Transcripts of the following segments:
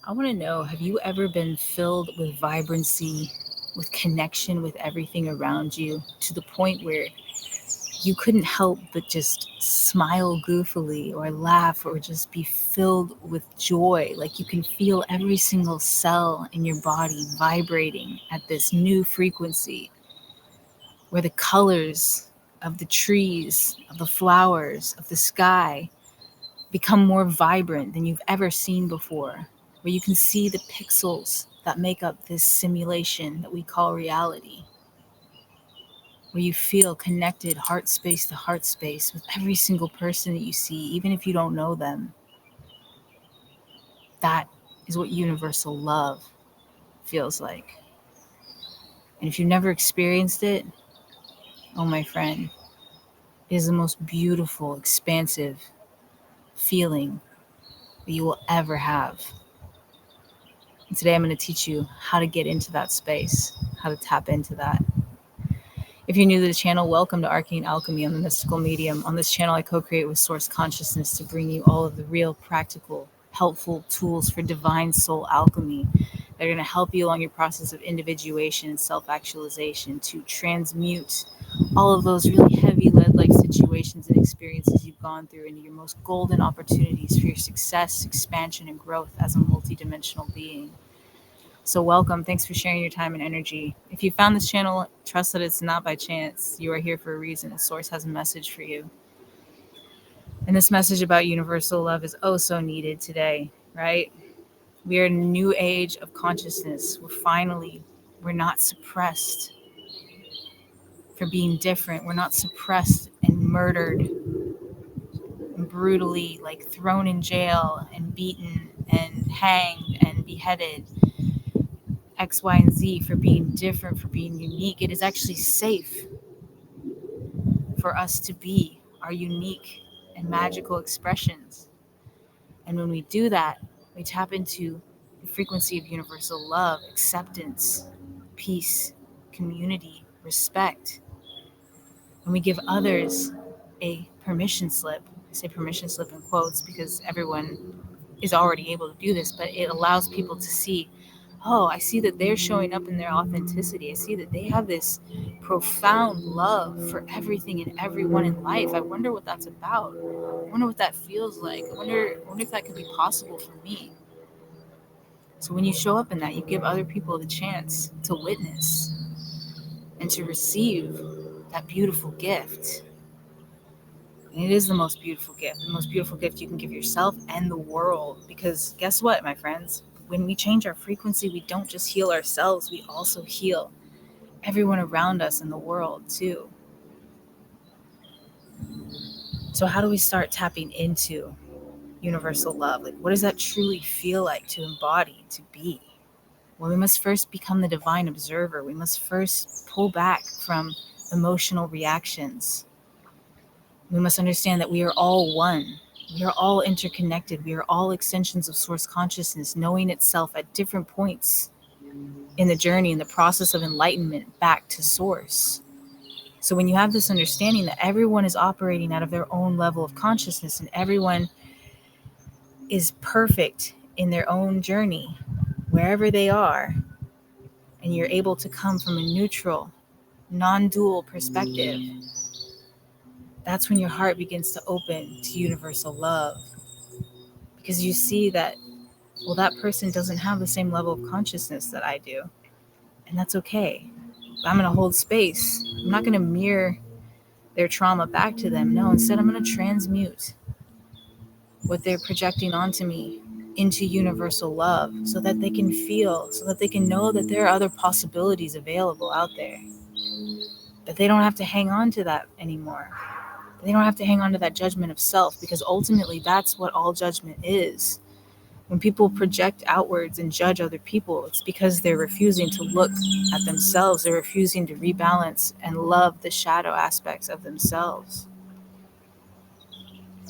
I want to know, have you ever been filled with vibrancy, with connection with everything around you, to the point where you couldn't help but just smile goofily or laugh or just be filled with joy? Like you can feel every single cell in your body vibrating at this new frequency where the colors of the trees, of the flowers, of the sky become more vibrant than you've ever seen before, where you can see the pixels that make up this simulation that we call reality, where you feel connected heart space to heart space with every single person that you see, even if you don't know them. That is what universal love feels like. And if you've never experienced it, oh, my friend, it is the most beautiful, expansive feeling that you will ever have. And today I'm going to teach you how to get into that space, how to tap into that. If you're new to the channel, welcome to Arcane Alchemy on the Mystical Medium. On this channel, I co-create with Source Consciousness to bring you all of the real, practical, helpful tools for divine soul alchemy that are going to help you along your process of individuation and self-actualization to transmute all of those really heavy lead-like situations and experiences you've gone through into your most golden opportunities for your success, expansion, and growth as a multidimensional being. So welcome. Thanks for sharing your time and energy. If you found this channel, trust that it's not by chance. You are here for a reason. The source has a message for you. And this message about universal love is oh so needed today, right? We are in a new age of consciousness. We're not suppressed for being different. We're not suppressed and murdered and brutally like thrown in jail and beaten and hanged and beheaded X, Y, and Z for being different, for being unique. It is actually safe for us to be our unique and magical expressions. And when we do that, we tap into the frequency of universal love, acceptance, peace, community, respect. And we give others a permission slip. I say permission slip in quotes because everyone is already able to do this, but it allows people to see, oh, I see that they're showing up in their authenticity. I see that they have this profound love for everything and everyone in life. I wonder what that's about. I wonder what that feels like. I wonder if that could be possible for me. So when you show up in that, you give other people the chance to witness and to receive that beautiful gift. And it is the most beautiful gift you can give yourself and the world. Because guess what, my friends? When we change our frequency, we don't just heal ourselves, we also heal everyone around us in the world too. So how do we start tapping into universal love? Like, what does that truly feel like to embody, to be? Well, we must first become the divine observer. We must first pull back from emotional reactions. We must understand that we are all one. We are all interconnected. We are all extensions of source consciousness, knowing itself at different points in the journey, in the process of enlightenment back to source. So when you have this understanding that everyone is operating out of their own level of consciousness and everyone is perfect in their own journey, wherever they are, and you're able to come from a neutral, non-dual perspective, that's when your heart begins to open to universal love. Because you see that, well, that person doesn't have the same level of consciousness that I do. And that's okay. I'm going to hold space. I'm not going to mirror their trauma back to them. No, instead, I'm going to transmute what they're projecting onto me into universal love so that they can feel, so that they can know that there are other possibilities available out there. That they don't have to hang on to that anymore. They don't have to hang on to that judgment of self, because ultimately that's what all judgment is. When people project outwards and judge other people, it's because they're refusing to look at themselves. They're refusing to rebalance and love the shadow aspects of themselves.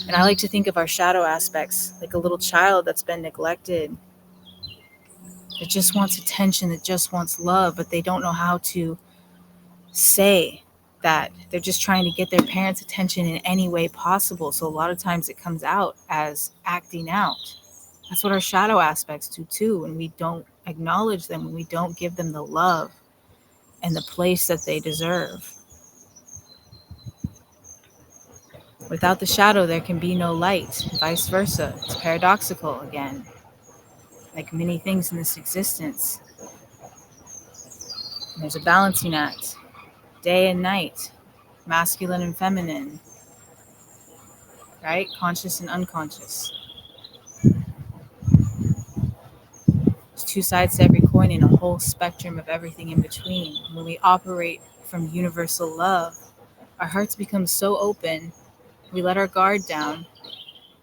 And I like to think of our shadow aspects like a little child that's been neglected, that just wants attention, that just wants love, but they don't know how to say that. They're just trying to get their parents' attention in any way possible. So a lot of times it comes out as acting out. That's what our shadow aspects do too. When we don't acknowledge them, when we don't give them the love and the place that they deserve. Without the shadow, there can be no light, and vice versa. It's paradoxical again. Like many things in this existence, there's a balancing act, day and night, masculine and feminine, right? Conscious and unconscious. There's two sides to every coin and a whole spectrum of everything in between. When we operate from universal love, our hearts become so open, we let our guard down.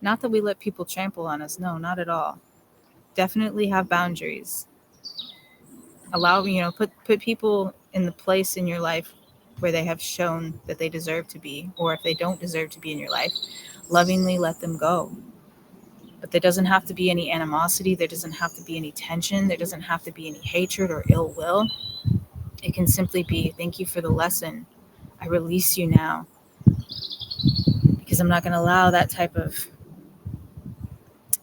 Not that we let people trample on us, no, not at all. Definitely have boundaries. Allow, put people in the place in your life where they have shown that they deserve to be, or if they don't deserve to be in your life, lovingly let them go. But there doesn't have to be any animosity, there doesn't have to be any tension, there doesn't have to be any hatred or ill will. It can simply be, thank you for the lesson. I release you now. Because I'm not going to allow that type of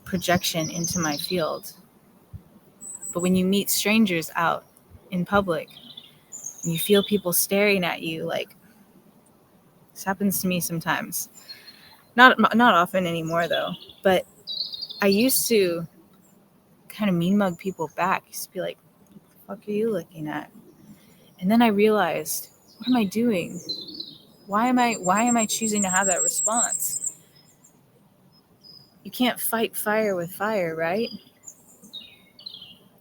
projection into my field. But when you meet strangers out in public, and you feel people staring at you, like, this happens to me sometimes. Not often anymore though, but I used to kind of mean mug people back. I used to be like, what the fuck are you looking at? And then I realized, what am I doing? Why am I choosing to have that response? You can't fight fire with fire, right?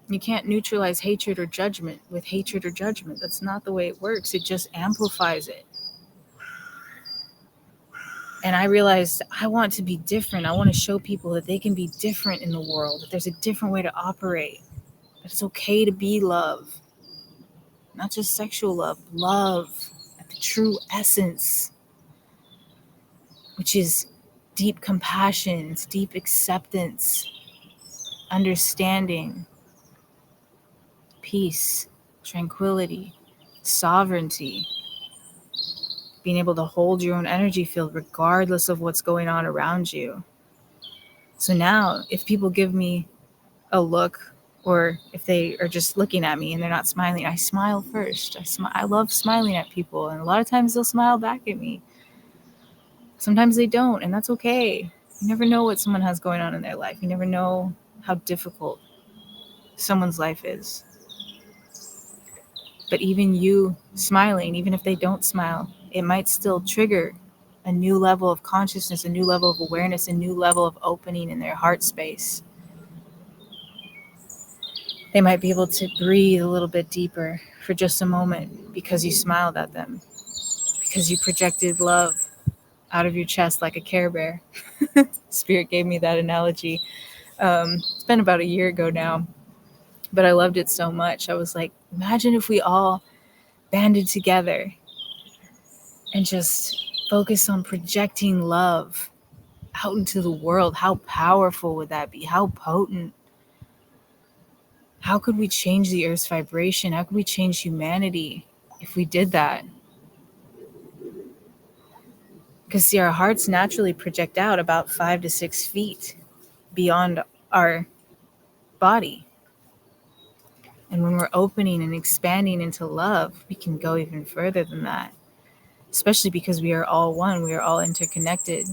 You can't neutralize hatred or judgment with hatred or judgment. That's not the way it works. It just amplifies it. And I realized I want to be different. I want to show people that they can be different in the world, that there's a different way to operate, that it's okay to be love. Not just sexual love, love at the true essence, which is deep compassion, it's deep acceptance, understanding, peace, tranquility, sovereignty, being able to hold your own energy field regardless of what's going on around you. So now, if people give me a look, or if they are just looking at me and they're not smiling, I smile first. I love smiling at people, and a lot of times they'll smile back at me. Sometimes they don't, and that's okay. You never know what someone has going on in their life. You never know how difficult someone's life is. But even you smiling, even if they don't smile, it might still trigger a new level of consciousness, a new level of awareness, a new level of opening in their heart space. They might be able to breathe a little bit deeper for just a moment because you smiled at them, because you projected love out of your chest like a Care Bear. Spirit gave me that analogy. It's been about a year ago now, but I loved it so much. I was like, imagine if we all banded together and just focus on projecting love out into the world. How powerful would that be? How potent? How could we change the Earth's vibration? How could we change humanity if we did that? Because see, our hearts naturally project out about 5 to 6 feet beyond our body. And when we're opening and expanding into love, we can go even further than that. Especially because we are all one. We are all interconnected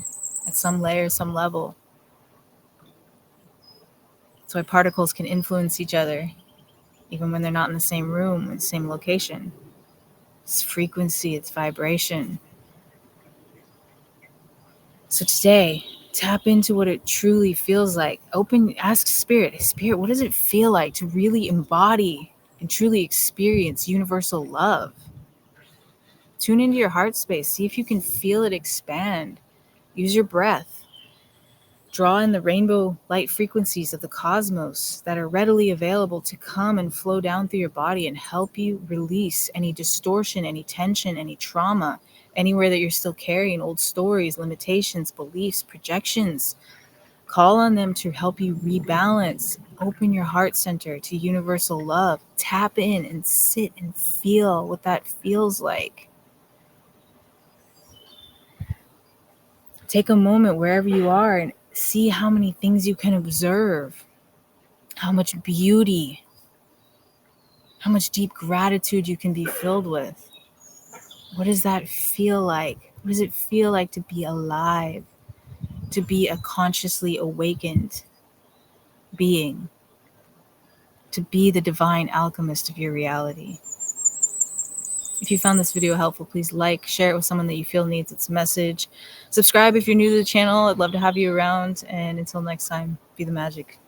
at some layer, some level. That's why particles can influence each other, even when they're not in the same room, in the same location. It's frequency, it's vibration. So today, tap into what it truly feels like. Ask Spirit, Spirit, what does it feel like to really embody and truly experience universal love? Tune into your heart space. See if you can feel it expand. Use your breath. Draw in the rainbow light frequencies of the cosmos that are readily available to come and flow down through your body and help you release any distortion, any tension, any trauma, anywhere that you're still carrying old stories, limitations, beliefs, projections. Call on them to help you rebalance. Open your heart center to universal love. Tap in and sit and feel what that feels like. Take a moment wherever you are and See how many things you can observe, how much beauty, how much deep gratitude you can be filled with. What does that feel like? What does it feel like to be alive, to be a consciously awakened being, to be the divine alchemist of your reality? If you found this video helpful, please like, share it with someone that you feel needs its message. Subscribe if you're new to the channel. I'd love to have you around. And until next time, be the magic.